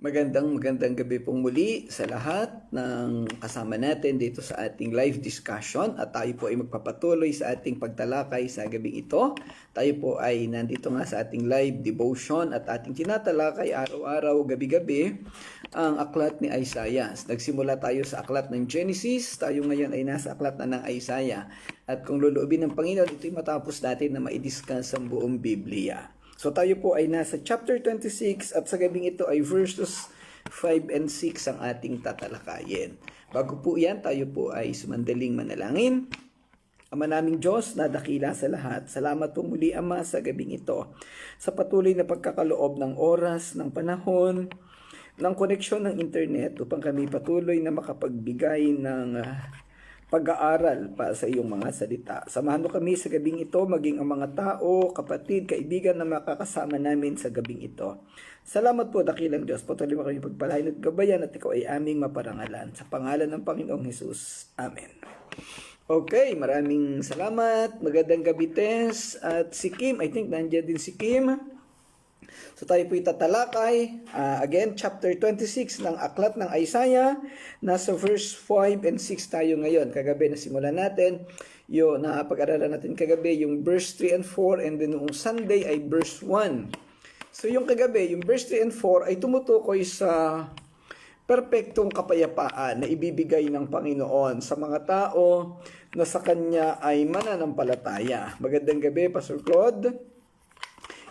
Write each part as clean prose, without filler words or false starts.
Magandang gabi pong muli sa lahat ng kasama natin dito sa ating live discussion at tayo po ay magpapatuloy sa ating pagtalakay sa gabing ito. Tayo po ay nandito nga sa ating live devotion at ating tinatalakay araw-araw, gabi-gabi ang aklat ni Isaiah. Nagsimula tayo sa aklat ng Genesis, tayo ngayon ay nasa aklat na ng Isaiah. At kung luluobin ng Panginoon, ito'y matapos natin na maidiscuss ang buong Biblia. So tayo po ay nasa chapter 26 at sa gabing ito ay verses 5 and 6 ang ating tatalakayin. Bago po yan, tayo po ay sumandaling manalangin. Ama naming Diyos na dakila sa lahat, salamat po muli Ama sa gabing ito. Sa patuloy na pagkakaloob ng oras, ng panahon, ng koneksyon ng internet upang kami patuloy na makapagbigay ng pag-aaral para sa iyong mga salita. Samahan mo kami sa gabing ito, maging ang mga tao, kapatid, kaibigan na makakasama namin sa gabing ito. Salamat po, dakilang Diyos. Patuloy mo kami pagpalain at gabayan at ikaw ay aming maparangalan. Sa pangalan ng Panginoong Hesus. Amen. Okay, maraming salamat. Magandang gabi, Tess. At si Kim, I think nandiyan din si Kim. So tayo po itatalakay, again, chapter 26 ng aklat ng Isaiah. Nasa verse 5 and 6 tayo ngayon. Kagabi na simulan natin, yung napag-aralan natin kagabi, yung verse 3 and 4, and then noong Sunday ay verse 1. So yung kagabi, yung verse 3 and 4 ay tumutukoy sa perpektong kapayapaan na ibibigay ng Panginoon sa mga tao na sa Kanya ay mananampalataya. Magandang gabi, Pastor Claude.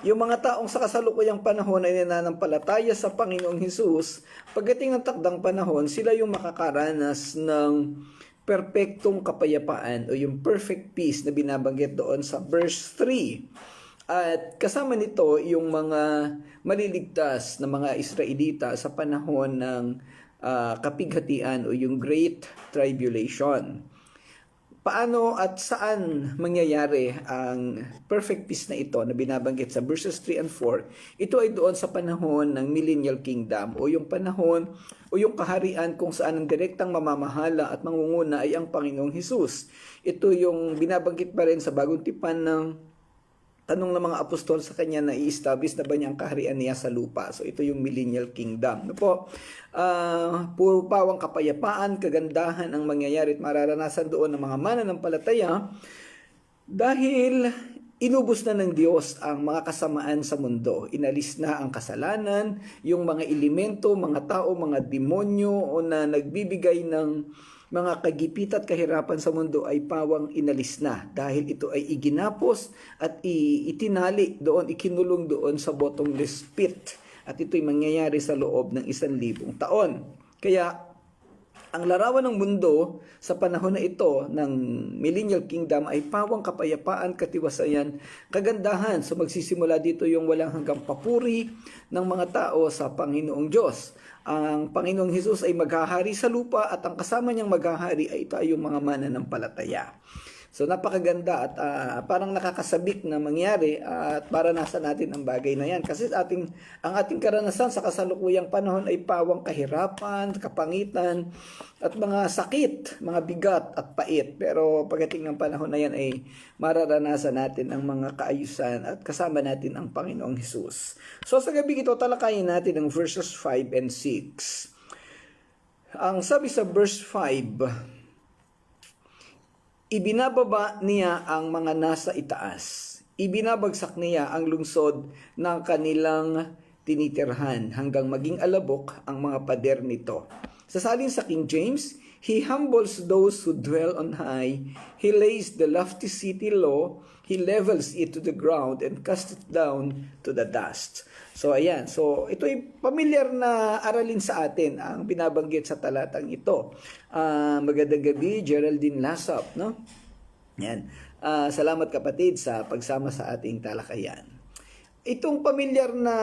Yung mga taong sa kasalukuyang panahon ay nananampalataya sa Panginoong Hesus, pagdating ng takdang panahon, sila yung makakaranas ng perpektong kapayapaan o yung perfect peace na binabanggit doon sa verse 3. At kasama nito yung mga maliligtas na mga Israelita sa panahon ng kapighatian o yung Great Tribulation. Paano at saan mangyayari ang perfect peace na ito na binabanggit sa verses 3 and 4? Ito ay doon sa panahon ng Millennial Kingdom o yung panahon o yung kaharian kung saan ang direktang mamamahala at mangunguna ay ang Panginoong Hesus. Ito yung binabanggit pa rin sa bagong tipan ng tanong ng mga apostol sa kanya na i-establish na ba niya ang kaharian niya sa lupa. So ito yung Millennial Kingdom. Ano po? Puro pawang kapayapaan, kagandahan ang mangyayari at mararanasan doon ng mga mananampalataya dahil inubos na ng Diyos ang mga kasamaan sa mundo. Inalis na ang kasalanan, yung mga elemento, mga tao, mga demonyo o na nagbibigay ng mga kagipit at kahirapan sa mundo ay pawang inalis na dahil ito ay iginapos at itinali doon, ikinulong doon sa bottomless pit. At ito'y mangyayari sa loob ng 1,000 taon. Kaya ang larawan ng mundo sa panahon na ito ng Millennial Kingdom ay pawang kapayapaan, katiwasayan, kagandahan. So magsisimula dito yung walang hanggang papuri ng mga tao sa Panginoong Diyos. Ang Panginoong Hesus ay maghahari sa lupa at ang kasama niyang maghahari ay tayong mga mananampalataya. So napakaganda at parang nakakasabik na mangyari at maranasan natin ang bagay na yan. Kasi ang ating karanasan sa kasalukuyang panahon ay pawang kahirapan, kapangitan, at mga sakit, mga bigat at pait. Pero pagdating ng panahon na yan ay mararanasan natin ang mga kaayusan at kasama natin ang Panginoong Hesus. So sa gabi ito, talakayin natin ang verses 5 and 6. Ang sabi sa verse 5, ibinababa niya ang mga nasa itaas. Ibinabagsak niya ang lungsod ng kanilang tinitirhan hanggang maging alabok ang mga pader nito. Sasalin sa King James, He humbles those who dwell on high. He lays the lofty city low. He levels it to the ground and casts it down to the dust. So ayan, so ito ay pamilyar na aralin sa atin ang binabanggit sa talatang ito. Magandang gabi, Geraldine Lasap, no? Yan. Salamat kapatid sa pagsama sa ating talakayan. Itong pamilyar na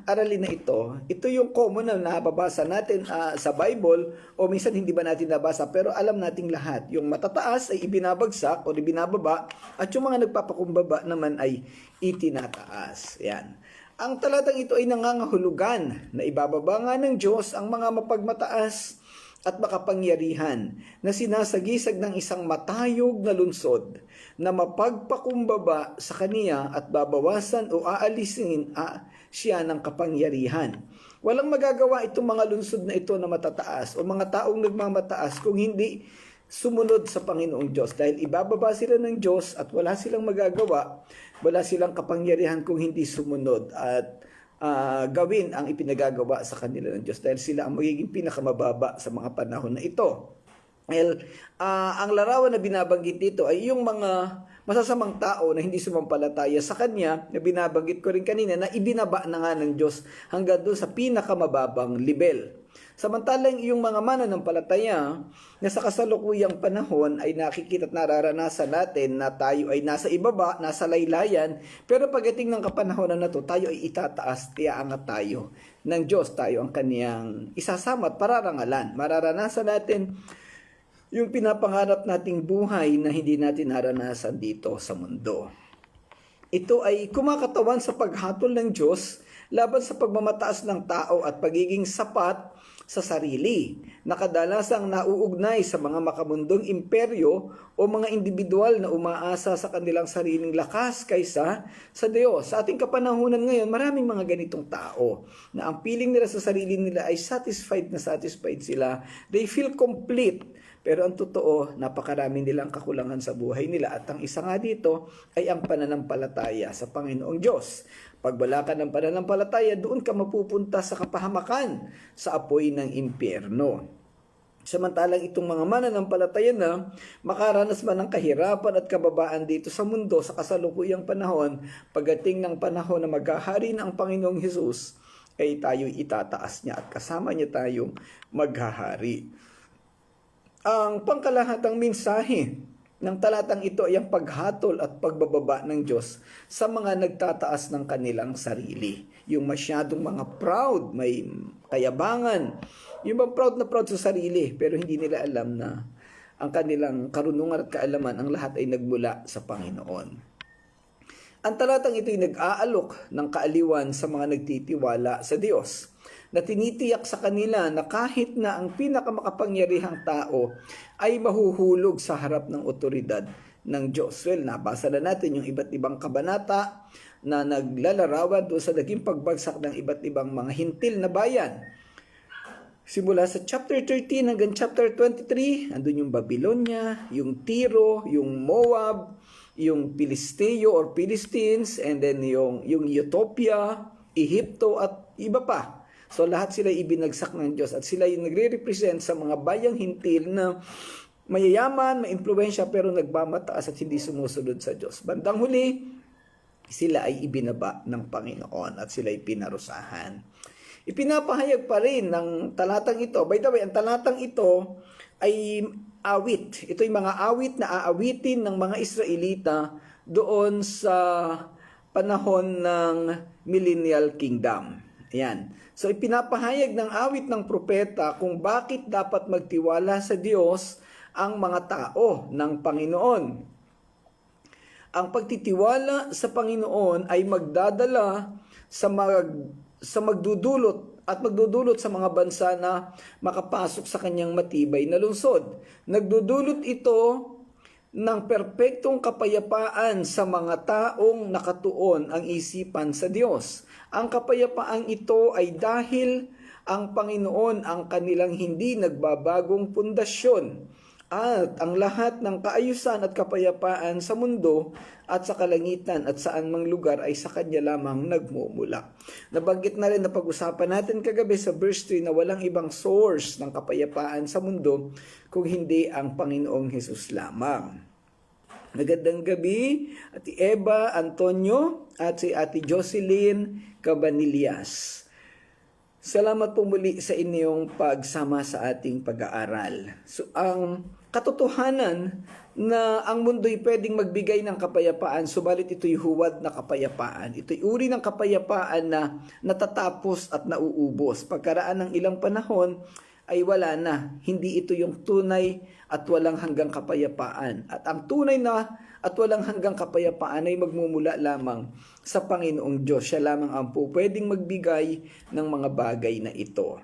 aralin na ito yung common na nababasa natin sa Bible o minsan hindi ba natin nabasa pero alam nating lahat. Yung matataas ay ibinabagsak o ibinababa at yung mga nagpapakumbaba naman ay itinataas. Yan. Ang talatang ito ay nangangahulugan na ibababa nga ng Diyos ang mga mapagmataas at makapangyarihan na sinasagisag ng isang matayog na lungsod na mapagpakumbaba sa kaniya at babawasan o aalisin siya ng kapangyarihan. Walang magagawa itong mga lungsod na ito na matataas o mga taong nagmamataas kung hindi sumunod sa Panginoong Diyos. Dahil ibababa sila ng Diyos at wala silang magagawa, wala silang kapangyarihan kung hindi sumunod at gawin ang ipinagagawa sa kanila ng Diyos. Dahil sila ang magiging pinakamababa sa mga panahon na ito. Well, ang larawan na binabanggit dito ay yung mga masasamang tao na hindi sumampalataya sa Kanya, na binabanggit ko rin kanina, na ibinaba na nga ng Diyos hanggang doon sa pinakamababang level. Samantalang yung mga mananampalataya na sa kasalukuyang panahon ay nakikita at nararanasan natin na tayo ay nasa ibaba, nasa laylayan, pero pagdating ng kapanahonan na to, tayo ay itataas, iaangat tayo ng Diyos, tayo ang Kaniyang isasama at pararangalan. Mararanasan natin yung pinapangarap nating buhay na hindi natin naranasan dito sa mundo. Ito ay kumakatawan sa paghatol ng Diyos laban sa pagmamataas ng tao at pagiging sapat sa sarili, na kadalasang nauugnay sa mga makamundong imperyo o mga individual na umaasa sa kanilang sariling lakas kaysa sa Diyos. Sa ating kapanahunan ngayon, maraming mga ganitong tao na ang feeling nila sa sarili nila ay satisfied sila. They feel complete. Pero ang totoo, napakarami nilang kakulangan sa buhay nila. At ang isa nga dito ay ang pananampalataya sa Panginoong Diyos. Pag wala ka ng pananampalataya, doon ka mapupunta sa kapahamakan, sa apoy ng impyerno. Samantalang itong mga mananampalataya na makaranas man ng kahirapan at kababaan dito sa mundo sa kasalukuyang panahon, pagdating ng panahon na maghahari na ang Panginoong Hesus, ay tayo'y itataas niya at kasama niya tayong maghahari. Ang pangkalahatang mensahe ng talatang ito ay ang paghatol at pagbababa ng Diyos sa mga nagtataas ng kanilang sarili. Yung masyadong mga proud, may kayabangan, yung mga proud sa sarili, pero hindi nila alam na ang kanilang karunungan at kaalaman, ang lahat ay nagmula sa Panginoon. Ang talatang ito ay nag-aalok ng kaaliwan sa mga nagtitiwala sa Diyos, na tinitiyak sa kanila na kahit na ang pinakamakapangyarihang tao ay mahuhulog sa harap ng otoridad ng Diyos. Well, nabasa na natin yung iba't ibang kabanata na naglalarawan doon sa naging pagbagsak ng iba't ibang mga hintil na bayan. Simula sa chapter 13 hanggang chapter 23, andun yung Babylonia, yung Tiro, yung Moab, yung Pilisteo or Philistines, and then yung Ethiopia, Ehipto at iba pa. So lahat sila ibinagsak ng Diyos at sila yung nagre-represent sa mga bayang hintil na mayayaman, maimpluwensya pero nagmamataas at hindi sumusunod sa Diyos. Bandang huli, sila ay ibinaba ng Panginoon at sila ay pinarusahan. Ipinapahayag pa rin ng talatang ito. By the way, ang talatang ito ay awit. Ito yung mga awit na aawitin ng mga Israelita doon sa panahon ng Millennial Kingdom. Ayan. So ipinapahayag ng awit ng propeta kung bakit dapat magtiwala sa Diyos ang mga tao ng Panginoon. Ang pagtitiwala sa Panginoon ay magdadala sa magdudulot sa mga bansa na makapasok sa kanyang matibay na lungsod. Nagdudulot ito ng perpektong kapayapaan sa mga taong nakatuon ang isipan sa Diyos. Ang kapayapaang ito ay dahil ang Panginoon ang kanilang hindi nagbabagong pundasyon, at ang lahat ng kaayusan at kapayapaan sa mundo at sa kalangitan at saan mang lugar ay sa Kanya lamang nagmumula. Nabanggit na rin na pag-usapan natin kagabi sa verse 3 na walang ibang source ng kapayapaan sa mundo kung hindi ang Panginoong Hesus lamang. Magandang gabi, Ate Eva Antonio at si Ate Jocelyn Cabanillas. Salamat po muli sa inyong pagsama sa ating pag-aaral. So, ang katotohanan na ang mundo'y pwedeng magbigay ng kapayapaan, subalit ito'y huwad na kapayapaan. Ito'y uri ng kapayapaan na natatapos at nauubos. Pagkaraan ng ilang panahon, ay wala na. Hindi ito yung tunay at walang hanggang kapayapaan. At ang tunay na at walang hanggang kapayapaan ay magmumula lamang sa Panginoong Diyos. Siya lamang ang pwedeng magbigay ng mga bagay na ito.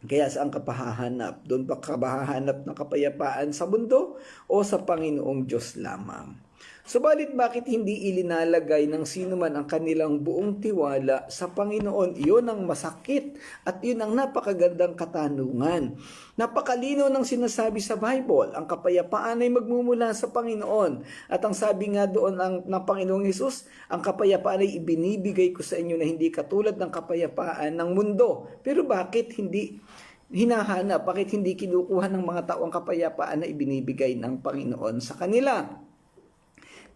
Kaya saan ka pahahanap? Doon ba ka pahahanap ng kapayapaan sa mundo o sa Panginoong Diyos lamang? Subalit bakit hindi ilinalagay ng sino man ang kanilang buong tiwala sa Panginoon? Iyon ang masakit at yun ang napakagandang katanungan. Napakalino ng sinasabi sa Bible, ang kapayapaan ay magmumula sa Panginoon. At ang sabi nga doon ng Panginoong Hesus, ang kapayapaan ay ibinibigay ko sa inyo na hindi katulad ng kapayapaan ng mundo. Pero bakit hindi hinahanap? Bakit hindi kinukuha ng mga tao ang kapayapaan na ibinibigay ng Panginoon sa kanila?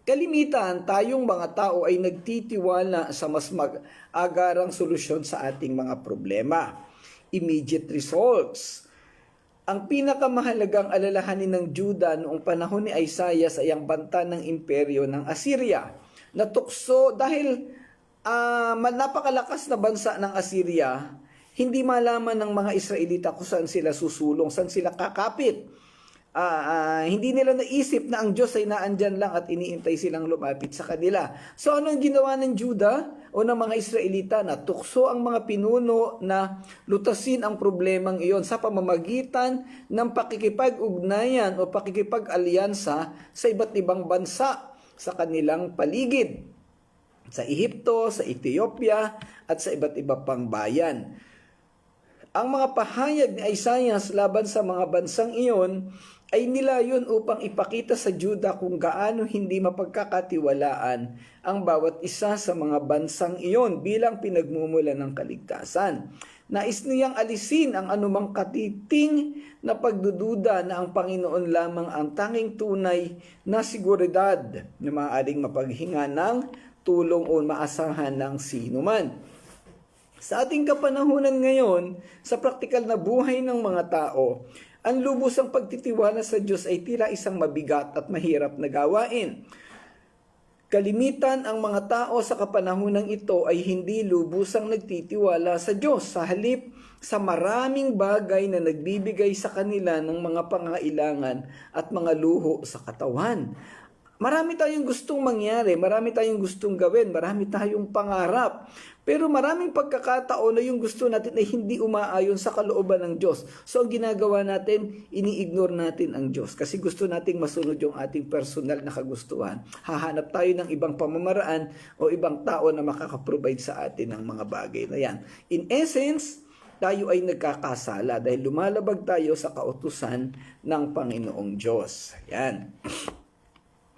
Kalimitan, tayong mga tao ay nagtitiwala sa mas mag-agarang solusyon sa ating mga problema. Immediate results. Ang pinakamahalagang alalahanin ng Juda noong panahon ni Isaiah ay ang banta ng imperyo ng Assyria. Natukso dahil napakalakas na bansa ng Assyria, hindi malaman ng mga Israelita kung saan sila susulong, saan sila kakapit. Hindi nila naisip na ang Diyos ay naandyan lang at iniintay silang lumapit sa kanila. So ano ang ginawa ng Juda o ng mga Israelita? Natukso ang mga pinuno na lutasin ang problemang iyon sa pamamagitan ng pakikipag-ugnayan o pakikipag-alyansa sa iba't ibang bansa sa kanilang paligid. Sa Ehipto, sa Ethiopia at sa iba't iba pang bayan. Ang mga pahayag ni Isaiah laban sa mga bansang iyon ay nilayon upang ipakita sa Juda kung gaano hindi mapagkakatiwalaan ang bawat isa sa mga bansang iyon bilang pinagmumula ng kaligtasan. Nais niyang alisin ang anumang katiting na pagdududa na ang Panginoon lamang ang tanging tunay na seguridad na maaaring mapaghinga ng tulong o maasahan ng sino man. Sa ating kapanahunan ngayon, sa praktikal na buhay ng mga tao, ang lubusang pagtitiwala sa Diyos ay tila isang mabigat at mahirap na gawain. Kalimitan ang mga tao sa kapanahunang ito ay hindi lubusang nagtitiwala sa Diyos. Sa halip sa maraming bagay na nagbibigay sa kanila ng mga pangailangan at mga luho sa katawan. Marami tayong gustong mangyari, marami tayong gustong gawin, marami tayong pangarap. Pero maraming pagkakataon na yung gusto natin ay hindi umaayon sa kalooban ng Diyos. So ang ginagawa natin, ini-ignore natin ang Diyos kasi gusto nating masunod yung ating personal na kagustuhan. Hahanap tayo ng ibang pamamaraan o ibang tao na makakaprovide sa atin ng mga bagay na yan. In essence, tayo ay nagkakasala dahil lumalabag tayo sa kautusan ng Panginoong Diyos. Yan.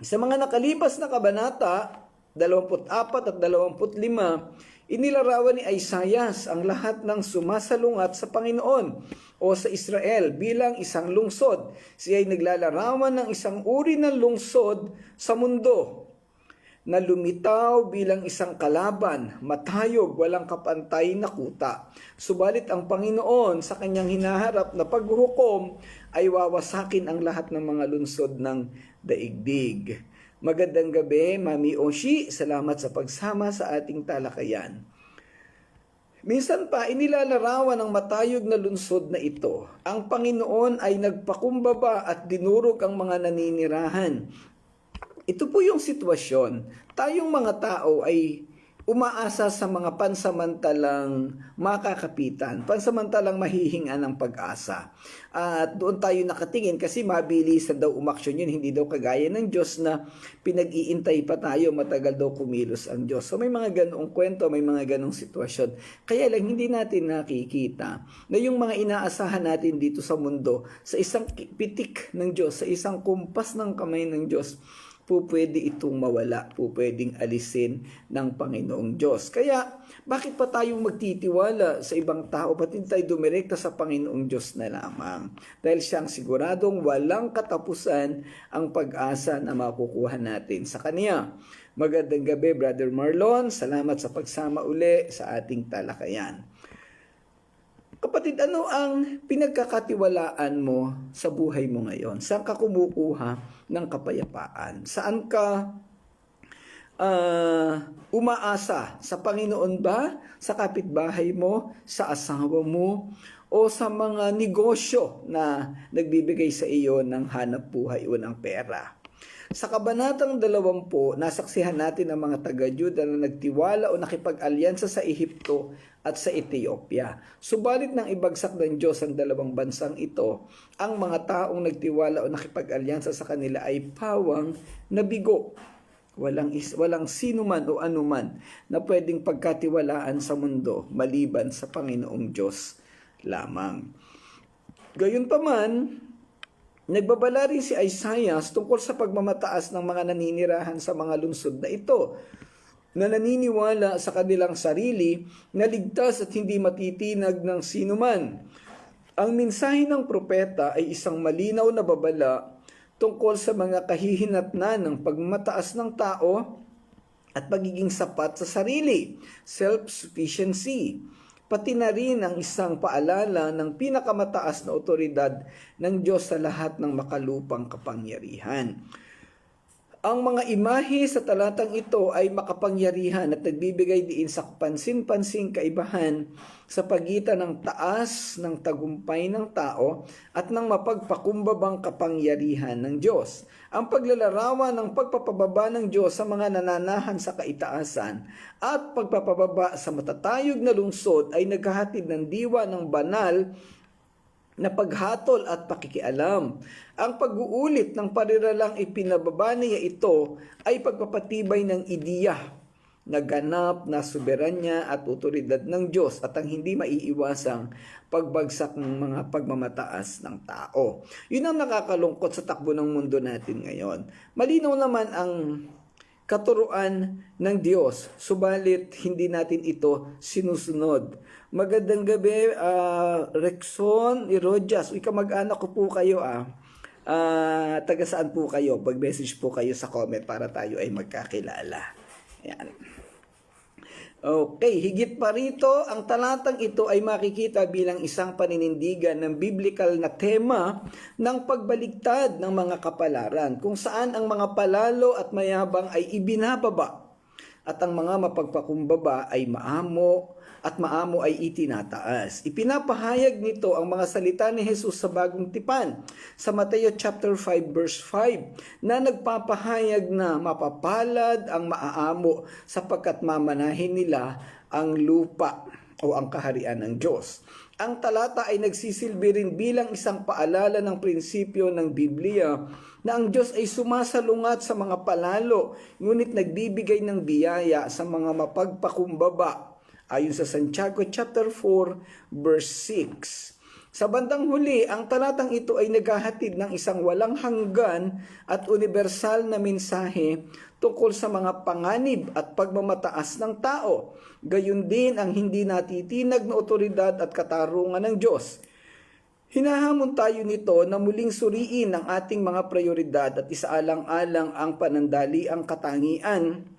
Sa mga nakalipas na kabanata, 24 at 25, inilarawan ni Isaiah ang lahat ng sumasalungat sa Panginoon o sa Israel bilang isang lungsod. Siya ay naglalarawan ng isang uri ng lungsod sa mundo na lumitaw bilang isang kalaban, matayog, walang kapantay na kuta. Subalit ang Panginoon sa kanyang hinaharap na paghuhukom ay wawasakin ang lahat ng mga lungsod ng daigdig. Magandang gabi, Mami Oshi. Salamat sa pagsama sa ating talakayan. Minsan pa, inilalarawan ng matayog na lungsod na ito. Ang Panginoon ay nagpakumbaba at dinurog ang mga naninirahan. Ito po yung sitwasyon. Tayong mga tao ay umaasa sa mga pansamantalang makakapitan, pansamantalang mahihinga ng pag-asa. At doon tayo nakatingin kasi mabilisan daw umaksyon yun, hindi daw kagaya ng Diyos na pinag-iintay pa tayo, matagal daw kumilos ang Diyos. So may mga ganoong kwento, may mga ganoong sitwasyon. Kaya lang hindi natin nakikita na yung mga inaasahan natin dito sa mundo, sa isang pitik ng Diyos, sa isang kumpas ng kamay ng Diyos, po pwede itong mawala, po pwedeng alisin ng Panginoong Diyos. Kaya, bakit pa tayong magtitiwala sa ibang tao? Ba't hindi tayo dumirekta sa Panginoong Diyos na lamang? Dahil siyang siguradong walang katapusan ang pag-asa na makukuha natin sa Kanya. Magandang gabi, Brother Marlon. Salamat sa pagsama uli sa ating talakayan. Kapatid, ano ang pinagkakatiwalaan mo sa buhay mo ngayon? Saan ka kumukuha ng kapayapaan? Saan ka umaasa? Sa Panginoon ba? Sa kapitbahay mo? Sa asawa mo? O sa mga negosyo na nagbibigay sa iyo ng hanap buhay o ng pera? Sa kabanatang 20, nasaksihan natin ang mga taga-Juda na nagtiwala o nakipag-alyansa sa Ehipto at sa Ethiopia. Subalit nang ibagsak ng Diyos ang dalawang bansang ito, ang mga taong nagtiwala o nakipag-alyansa sa kanila ay pawang nabigo. Walang sino man o anuman na pwedeng pagkatiwalaan sa mundo maliban sa Panginoong Diyos lamang. Gayunpaman, nagbabala rin si Isaiah tungkol sa pagmamataas ng mga naninirahan sa mga lungsod na ito, na naniniwala sa kanilang sarili na ligtas at hindi matitinag ng sinuman. Ang mensahe ng propeta ay isang malinaw na babala tungkol sa mga kahihinatnan ng pagmamataas ng tao at pagiging sapat sa sarili, self-sufficiency. Pati na rin ang isang paalala ng pinakamataas na otoridad ng Diyos sa lahat ng makalupang kapangyarihan. Ang mga imahe sa talatang ito ay makapangyarihan at nagbibigay diin sa pansin-pansing kaibahan sa pagitan ng taas ng tagumpay ng tao at ng mapagpakumbabang kapangyarihan ng Diyos. Ang paglalarawan ng pagpapababa ng Diyos sa mga nananahan sa kaitaasan at pagpapababa sa matatayog na lungsod ay naghahatid ng diwa ng banal na paghatol at pakikialam. Ang pag-uulit ng pariralang ipinababa niya ito ay pagpapatibay ng ideya na ganap na soberanya at otoridad ng Diyos at ang hindi maiiwasang pagbagsak ng mga pagmamataas ng tao. Yun ang nakakalungkot sa takbo ng mundo natin ngayon. Malinaw naman ang katuruan ng Diyos, subalit hindi natin ito sinusunod. Magandang gabi, Rexon, Irodias. Kamag-anak ko po kayo. Taga saan po kayo? Mag-message po kayo sa comment para tayo ay magkakilala. Ayan. Okay, higit pa rito, ang talatang ito ay makikita bilang isang paninindigan ng biblical na tema ng pagbaligtad ng mga kapalaran, kung saan ang mga palalo at mayabang ay ibinababa at ang mga mapagpakumbaba ay maamo at maamo ay itinataas. Ipinapahayag nito ang mga salita ni Jesus sa Bagong Tipan sa Mateo chapter 5 verse 5 na nagpapahayag na mapapalad ang maaamo sapagkat mamanahin nila ang lupa o ang kaharian ng Diyos. Ang talata ay nagsisilbi rin bilang isang paalala ng prinsipyo ng Biblia na ang Diyos ay sumasalungat sa mga palalo, ngunit nagbibigay ng biyaya sa mga mapagpakumbaba. Ayon sa Santiago chapter 4 verse 6. Sa bandang huli, ang talatang ito ay naghahatid ng isang walang hanggan at universal na mensahe tungkol sa mga panganib at pagmamataas ng tao. Gayun din ang hindi natitinag na otoridad at katarungan ng Diyos. Hinahamon tayo nito na muling suriin ang ating mga prioridad at isaalang-alang ang panandaliang katangian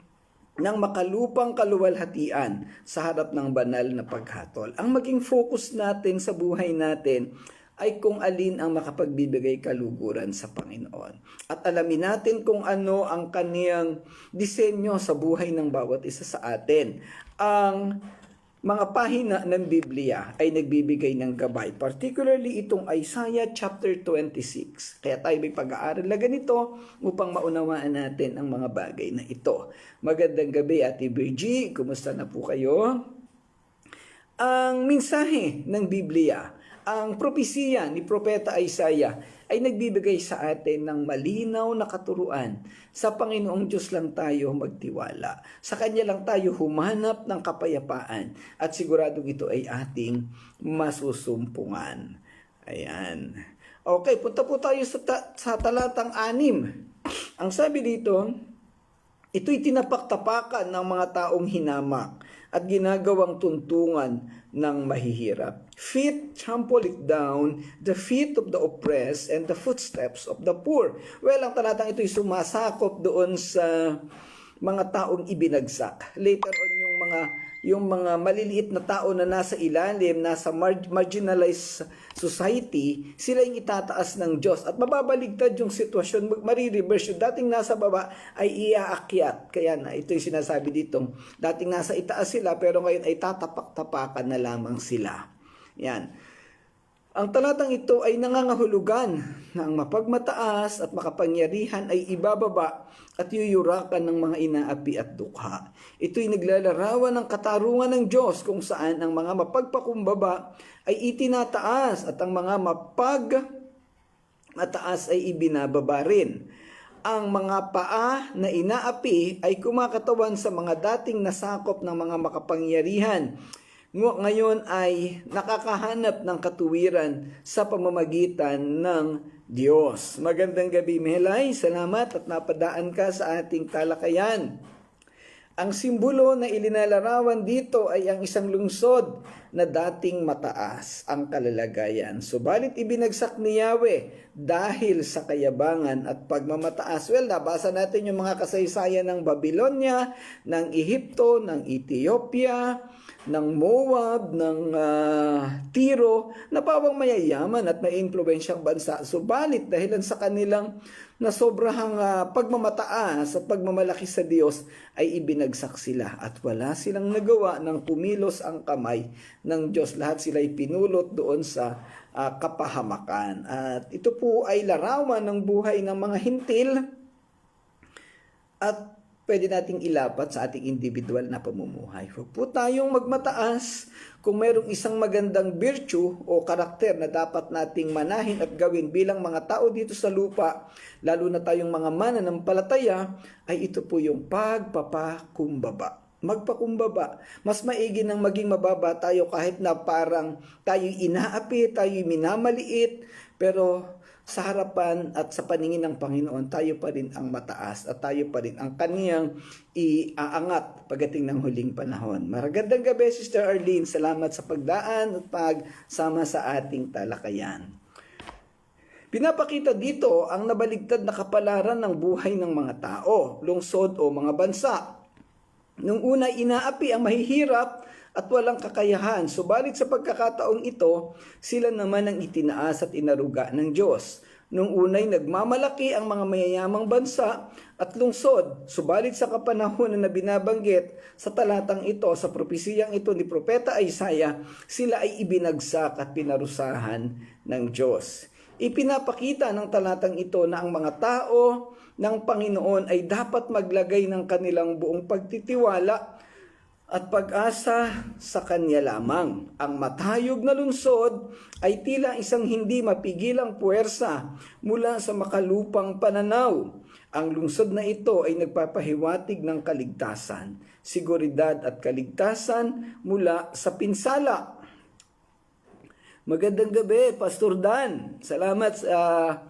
ng makalupang kaluwalhatian sa harap ng banal na paghatol. Ang maging focus natin sa buhay natin ay kung alin ang makapagbibigay kaluguran sa Panginoon. At alamin natin kung ano ang kaniyang disenyo sa buhay ng bawat isa sa atin. Ang mga pahina ng Biblia ay nagbibigay ng gabay. Particularly itong Isaiah chapter 26. Kaya tayo may pag-aaral na ganito upang maunawaan natin ang mga bagay na ito. Magandang gabi, Ate Virgie. Kumusta na po kayo? Ang mensahe ng Biblia, ang propesiya ni Propeta Isaiah ay nagbibigay sa atin ng malinaw na katuruan. Sa Panginoong Diyos lang tayo magtiwala. Sa Kanya lang tayo humanap ng kapayapaan. At siguradong ito ay ating masusumpungan. Ayan. Okay, punta po tayo sa talatang 6. Ang sabi dito, ito'y tinapak-tapakan ng mga taong hinamak at ginagawang tuntungan ng mahihirap. Feet trample it down, the feet of the oppressed and the footsteps of the poor. Well, ang talatang ito'y sumasakop doon sa mga taong ibinagsak. Later on, yung mga maliliit na tao na nasa ilalim, nasa marginalized society, sila yung itataas ng Diyos. At mababaligtad yung sitwasyon, marireverse yung dating nasa baba ay iaakyat. Kaya na, ito yung sinasabi dito, dating nasa itaas sila, pero ngayon ay tatapak-tapakan na lamang sila. Yan. Ang talatang ito ay nangangahulugan na ang mapagmataas at makapangyarihan ay ibababa at yuyurakan ng mga inaapi at dukha. Ito'y naglalarawan ng katarungan ng Diyos kung saan ang mga mapagpakumbaba ay itinataas at ang mga mapagmataas ay ibinababa rin. Ang mga paa na inaapi ay kumakatawan sa mga dating nasakop ng mga makapangyarihan. Ngayon ay nakakahanap ng katuwiran sa pamamagitan ng Diyos. Magandang gabi, Melay. Salamat at napadaan ka sa ating talakayan. Ang simbolo na ilinalarawan dito ay ang isang lungsod na dating mataas ang kalalagayan. Subalit ibinagsak ni Yahweh dahil sa kayabangan at pagmamataas. Well, nabasa natin yung mga kasaysayan ng Babylonia, ng Ehipto, ng Ethiopia, ng Moab, ng Tiro, na bawang mayayaman at may impluwensyang bansa. Subalit dahilan sa kanilang na sobrahang pagmamataas at pagmamalaki sa Diyos ay ibinagsak sila at wala silang nagawa ng pumilos ang kamay ng Diyos. Lahat sila ay pinulot doon sa kapahamakan. At ito po ay larawan ng buhay ng mga hintil at pwede nating ilapat sa ating individual na pamumuhay. Huwag po tayong magmataas kung mayroong isang magandang virtue o karakter na dapat nating manahin at gawin bilang mga tao dito sa lupa, lalo na tayong mga mananampalataya, ay ito po yung pagpapakumbaba. Magpakumbaba. Mas maigi nang maging mababa tayo kahit na parang tayo'y inaapi, tayo'y minamaliit, pero sa harapan at sa paningin ng Panginoon, tayo pa rin ang mataas at tayo pa rin ang kaniyang iaangat pagdating ng huling panahon. Magandang gabi, Sister Arlene. Salamat sa pagdaan at pagsama sa ating talakayan. Pinapakita dito ang nabaligtad na kapalaran ng buhay ng mga tao, lungsod o mga bansa. Nung una, inaapi ang mahihirap at walang kakayahan. Subalit sa pagkakataong ito, sila naman ang itinaas at inaruga ng Diyos. Nung unay nagmamalaki ang mga mayayamang bansa at lungsod. Subalit sa kapanahon na binabanggit sa talatang ito, sa propesiyang ito ni Propeta Isaiah, sila ay ibinagsak at pinarusahan ng Diyos. Ipinapakita ng talatang ito na ang mga tao ng Panginoon ay dapat maglagay ng kanilang buong pagtitiwala at pag-asa sa Kanya lamang. Ang matayog na lungsod ay tila isang hindi mapigilang puwersa mula sa makalupang pananaw. Ang lungsod na ito ay nagpapahiwatig ng kaligtasan, seguridad at kaligtasan mula sa pinsala. Magandang gabi, Pastor Dan. Salamat sa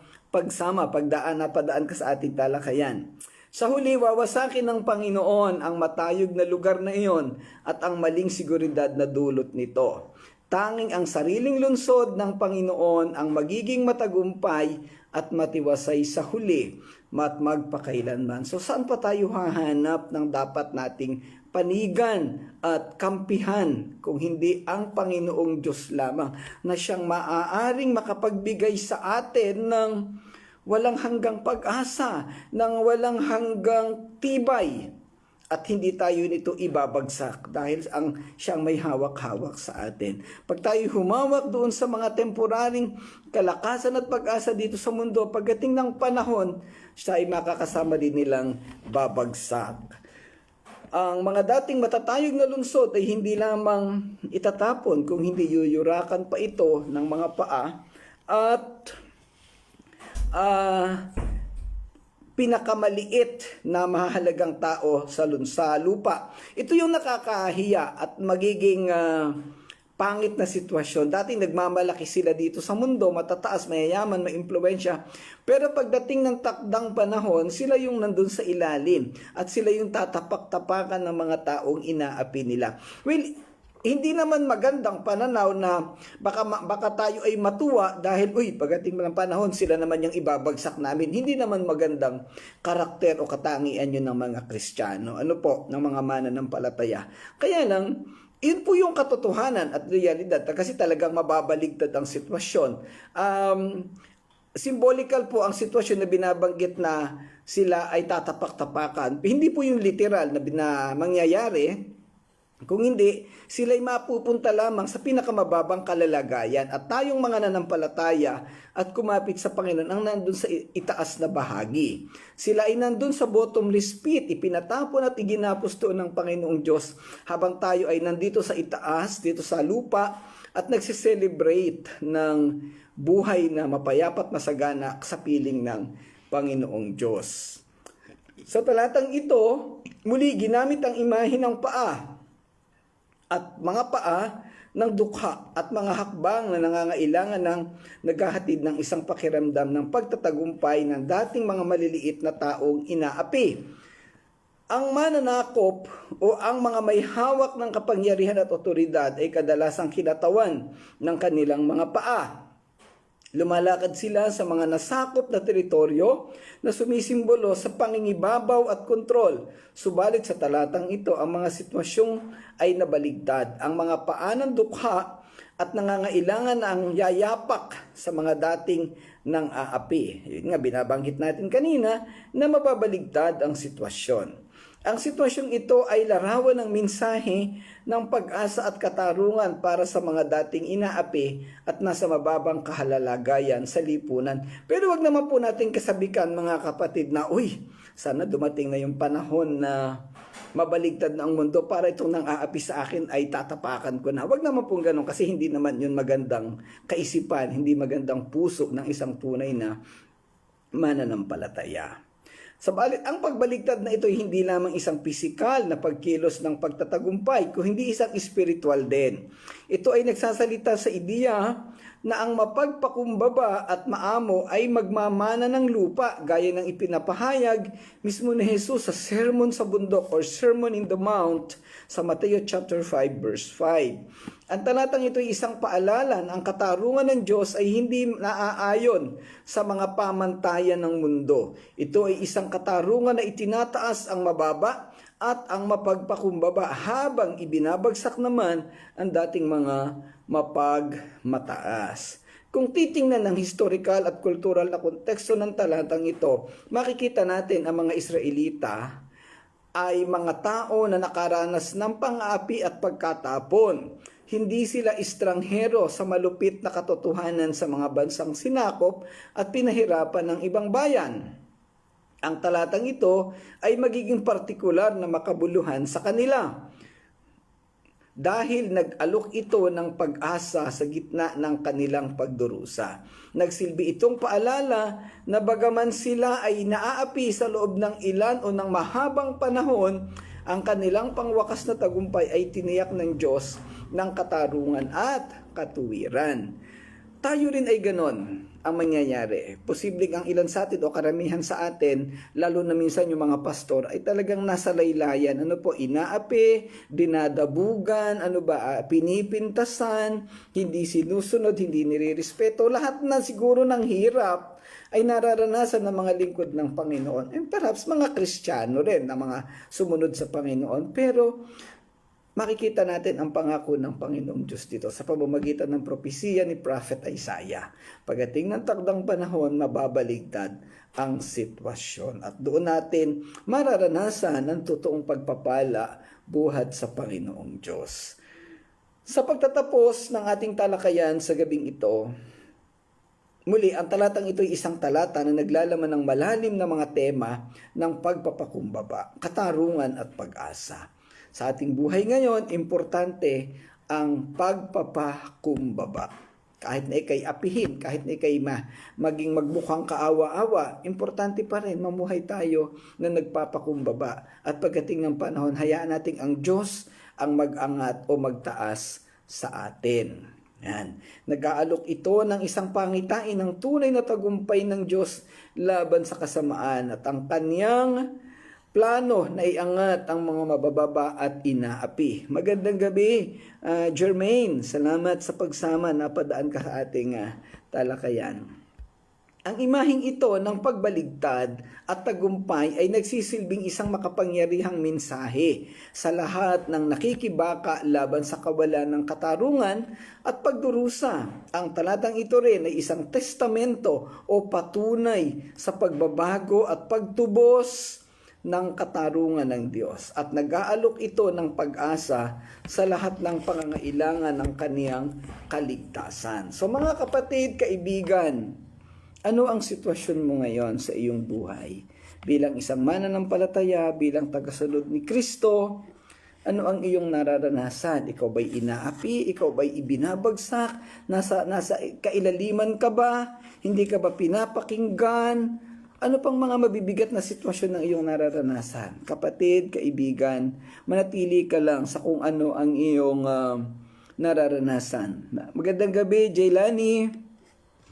napadaan ka sa ating talakayan. Sa huli, wawasakin ng Panginoon ang matayog na lugar na iyon at ang maling seguridad na dulot nito. Tanging ang sariling lungsod ng Panginoon ang magiging matagumpay at matiwasay sa huli at magpakailanman. So saan pa tayo hahanap ng dapat nating panigan at kampihan kung hindi ang Panginoong Diyos lamang na siyang maaaring makapagbigay sa atin ng walang hanggang pag-asa, ng walang hanggang tibay, at hindi tayo nito ibabagsak dahil siyang may hawak-hawak sa atin. Pag tayo humawak doon sa mga temporaring kalakasan at pag-asa dito sa mundo, pagdating ng panahon, siya ay makakasama din nilang babagsak. Ang mga dating matatayog na lungsod ay hindi lamang itatapon kung hindi yuyurakan pa ito ng mga paa at pinakamaliit na mahalagang tao sa lupa. Ito yung nakakahiya at magiging pangit na sitwasyon. Dating nagmamalaki sila dito sa mundo, matataas, mayayaman, may impluwensya. Pero pagdating ng takdang panahon, sila yung nandun sa ilalim at sila yung tatapak-tapakan ng mga taong inaapi nila. Well, hindi naman magandang pananaw na baka tayo ay matuwa dahil pagdating ng panahon sila naman yung ibabagsak namin. Hindi naman magandang karakter o katangian yun ng mga Kristiyano, ng mga mananampalataya. Kaya lang, yun po yung katotohanan at realidad kasi talagang mababaligtad ang sitwasyon. Symbolical po ang sitwasyon na binabanggit na sila ay tatapak-tapakan. Hindi po yung literal na mangyayari. Kung hindi, sila'y mapupunta lamang sa pinakamababang kalalagayan at tayong mga nanampalataya at kumapit sa Panginoon ang nandun sa itaas na bahagi. Sila ay nandun sa bottomless pit, ipinatapon at iginapos doon ng Panginoong Diyos habang tayo ay nandito sa itaas, dito sa lupa at nagsiselebrate ng buhay na mapayapat masagana sa piling ng Panginoong Diyos. Sa talatang ito, muli ginamit ang imahe ng paa at mga paa ng dukha at mga hakbang na nangangailangan ng naghahatid ng isang pakiramdam ng pagtatagumpay ng dating mga maliliit na taong inaapi. Ang mananakop o ang mga may hawak ng kapangyarihan at otoridad ay kadalasang kinatawan ng kanilang mga paa. Lumalakad sila sa mga nasakop na teritoryo na sumisimbolo sa pangingibabaw at kontrol. Subalit sa talatang ito, ang mga sitwasyong ay nabaligtad. Ang mga paa ng dukha at nangangailangan na ang yayapak sa mga dating nang aapi. Yun nga, binabanggit natin kanina na mababaligtad ang sitwasyon. Ang sitwasyong ito ay larawan ng mensahe ng pag-asa at katarungan para sa mga dating inaapi at nasa mababang kahalalagayan sa lipunan. Pero wag naman po natin kasabikan mga kapatid na, sana dumating na yung panahon na mabaligtad na ang mundo para itong nang aapi sa akin ay tatapakan ko na. Wag naman pong ganun kasi hindi naman yun magandang kaisipan, hindi magandang puso ng isang tunay na mananampalataya. Sabalit, ang pagbaligtad na ito ay hindi lamang isang pisikal na pagkilos ng pagtatagumpay, kundi isang espiritual din. Ito ay nagsasalita sa ideya na ang mapagpakumbaba at maamo ay magmamana ng lupa gaya ng ipinapahayag mismo ni Jesus sa Sermon sa Bundok or Sermon in the Mount sa Mateo chapter 5 verse 5. Ang talatang ito ay isang paalala na ang katarungan ng Diyos ay hindi naaayon sa mga pamantayan ng mundo. Ito ay isang katarungan na itinataas ang mababa at ang mapagpakumbaba habang ibinabagsak naman ang dating mga mapagmataas. Kung titingnan ng historical at kultural na konteksto ng talatang ito, makikita natin ang mga Israelita ay mga tao na nakaranas ng pang-aapi at pagkatapon. Hindi sila estranghero sa malupit na katotohanan sa mga bansang sinakop at pinahirapan ng ibang bayan. Ang talatang ito ay magiging partikular na makabuluhan sa kanila dahil nag-alok ito ng pag-asa sa gitna ng kanilang pagdurusa. Nagsilbi itong paalala na bagaman sila ay naaapi sa loob ng ilan o ng mahabang panahon, ang kanilang pangwakas na tagumpay ay tiniyak ng Diyos ng katarungan at katuwiran. Tayo rin ay ganon ang mangyayari. Posibleng ang ilan sa atin o karamihan sa atin, lalo na minsan yung mga pastor, ay talagang nasa laylayan. Inaapi, dinadabugan, pinipintasan, hindi sinusunod, hindi nirirespeto. Lahat na siguro ng hirap ay nararanasan ng mga lingkod ng Panginoon. And perhaps mga Kristiyano rin na mga sumunod sa Panginoon. Pero makikita natin ang pangako ng Panginoong Diyos dito sa pamamagitan ng propesiya ni Prophet Isaiah. Pagdating ng takdang panahon, mababaligtad ang sitwasyon. At doon natin mararanasan ang totoong pagpapala buhat sa Panginoong Diyos. Sa pagtatapos ng ating talakayan sa gabing ito, muli, ang talatang ito ay isang talata na naglalaman ng malalim na mga tema ng pagpapakumbaba, katarungan at pag-asa. Sa ating buhay ngayon, importante ang pagpapakumbaba. Kahit na ikay apihin, kahit na ikay maging magmukhang kaawa-awa, importante pa rin mamuhay tayo na nagpapakumbaba. At pagdating ng panahon, hayaan natin ang Diyos ang mag-angat o magtaas sa atin. Yan. Nag-aalok ito ng isang pangitain ng tunay na tagumpay ng Diyos laban sa kasamaan at ang kanyang plano na iangat ang mga mabababa at inaapi. Magandang gabi, Jermaine. Salamat sa pagsama na padaan ka sa ating talakayan. Ang imaheng ito ng pagbaligtad at tagumpay ay nagsisilbing isang makapangyarihang mensahe sa lahat ng nakikibaka laban sa kawalan ng katarungan at pagdurusa. Ang talatang ito rin ay isang testamento o patunay sa pagbabago at pagtubos ng katarungan ng Diyos at nag-aalok ito ng pag-asa sa lahat ng pangangailangan ng kaniyang kaligtasan. So mga kapatid, kaibigan, ano ang sitwasyon mo ngayon sa iyong buhay? Bilang isang mananampalataya, bilang tagasunod ni Kristo, ano ang iyong nararanasan? Ikaw ba'y inaapi? Ikaw ba'y ibinabagsak? Nasa kailaliman ka ba? Hindi ka ba pinapakinggan? Ano pang mga mabibigat na sitwasyon ng iyong nararanasan? Kapatid, kaibigan, manatili ka lang sa kung ano ang iyong nararanasan. Magandang gabi, Jaylani.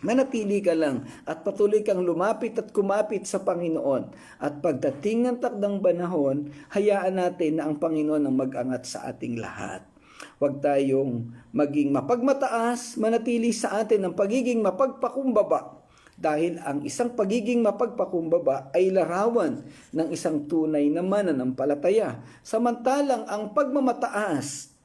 Manatili ka lang at patuloy kang lumapit at kumapit sa Panginoon. At pagdating ng takdang panahon, hayaan natin na ang Panginoon ang mag-angat sa ating lahat. Huwag tayong maging mapagmataas, manatili sa atin ang pagiging mapagpakumbaba. Dahil ang isang pagiging mapagpakumbaba ay larawan ng isang tunay na mananampalataya. Samantalang ang pagmamataas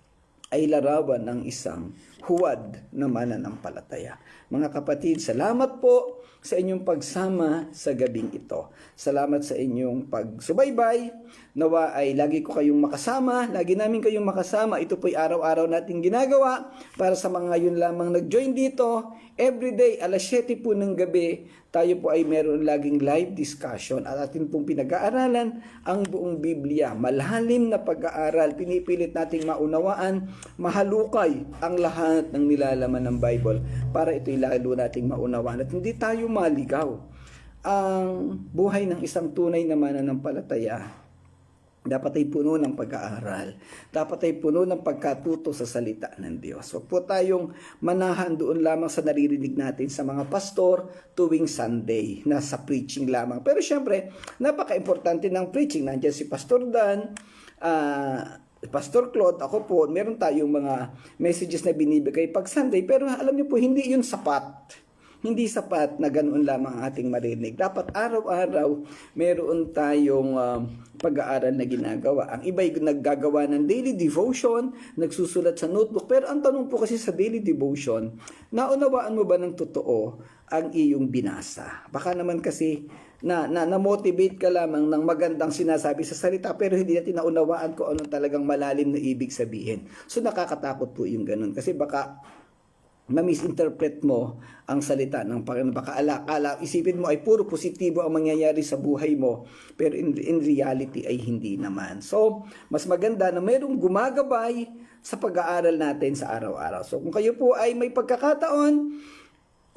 ay larawan ng isang huwad na mananampalataya. Mga kapatid, salamat po sa inyong pagsama sa gabing ito. Salamat sa inyong pagsubaybay. Nawa ay lagi ko kayong makasama, lagi namin kayong makasama. Ito po'y araw-araw nating ginagawa para sa mga yun lamang nag-join dito. Everyday, alas 7 po ng gabi, tayo po ay meron laging live discussion at atin pong pinag-aaralan ang buong Biblia. Malalim na pag-aaral, pinipilit nating maunawaan, mahalukay ang lahat ng nilalaman ng Bible para ito'y lalo nating maunawaan at hindi tayo maligaw. Ang buhay ng isang tunay na mananampalataya dapat ay puno ng pag-aaral. Dapat ay puno ng pagkatuto sa salita ng Diyos. Huwag po tayong manahan doon lamang sa naririnig natin sa mga pastor tuwing Sunday na sa preaching lamang. Pero syempre, napaka-importante ng preaching. Nandiyan si Pastor Dan, Pastor Claude, ako po, meron tayong mga messages na binibigay pag Sunday. Pero alam niyo po, hindi yun sapat. Hindi sapat na ganoon lamang ang ating marinig. Dapat araw-araw meron tayong pag-aaral na ginagawa. Ang iba'y naggagawa ng daily devotion, nagsusulat sa notebook. Pero ang tanong po kasi sa daily devotion, naunawaan mo ba ng totoo ang iyong binasa? Baka naman kasi na-motivate ka lamang ng magandang sinasabi sa salita pero hindi natin naunawaan kung anong talagang malalim na ibig sabihin. So nakakatakot po yung ganun. Kasi baka ma-misinterpret mo ang salita ng Panginoon. Baka isipin mo ay puro positibo ang mangyayari sa buhay mo, pero in reality ay hindi naman. So, mas maganda na mayroong gumagabay sa pag-aaral natin sa araw-araw. So, kung kayo po ay may pagkakataon,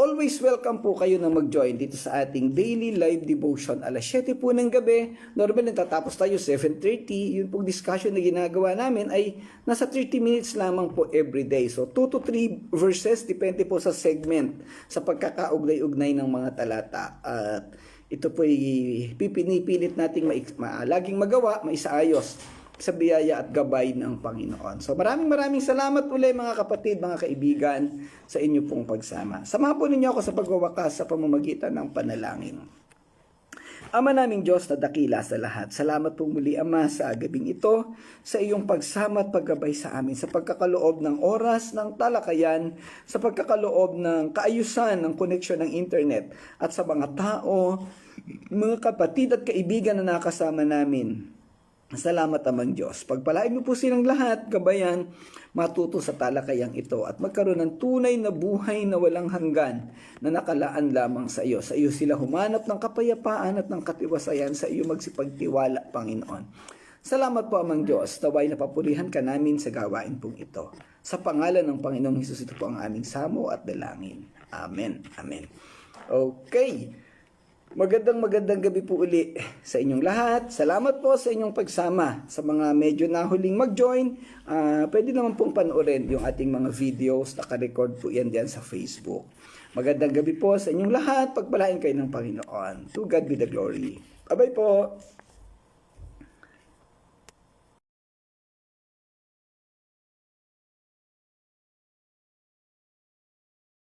always welcome po kayo na mag-join dito sa ating daily live devotion. Alas 7 po ng gabi. Normal, natatapos tayo 7:30. Yun pong discussion na ginagawa namin ay nasa 30 minutes lamang po every day. So 2 to 3 verses, depende po sa segment, sa pagkakaugnay-ugnay ng mga talata. At ito po ay pipinipilit nating laging magawa, maisaayos sa biyaya at gabay ng Panginoon. So maraming salamat ulit mga kapatid, mga kaibigan, sa inyo pong pagsama. Samahan po ninyo ako sa pagwawakas sa pamamagitan ng panalangin. Ama naming Diyos na dakila sa lahat, salamat po muli Ama sa gabing ito, sa iyong pagsama at paggabay sa amin, sa pagkakaloob ng oras, ng talakayan, sa pagkakaloob ng kaayusan, ng koneksyon ng internet, at sa mga tao, mga kapatid at kaibigan na nakasama namin. Salamat Amang Diyos. Pagpalain mo po silang lahat, gabayan, matuto sa talakayang ito at magkaroon ng tunay na buhay na walang hanggan na nakalaan lamang sa iyo. Sa iyo sila humanap ng kapayapaan at ng katiwasayan, sa iyo magsipagtiwala, Panginoon. Salamat po Amang Diyos, naway napapurihan ka namin sa gawain pong ito. Sa pangalan ng Panginoong Hesus, ito po ang aming samo at dalangin. Amen. Amen. Okay. Magandang gabi po uli sa inyong lahat. Salamat po sa inyong pagsama. Sa mga medyo nahuling mag-join, pwede naman pong panoorin yung ating mga videos. Naka-record po yan diyan sa Facebook. Magandang gabi po sa inyong lahat. Pagpalain kayo ng Panginoon. To God be the glory. Bye-bye po.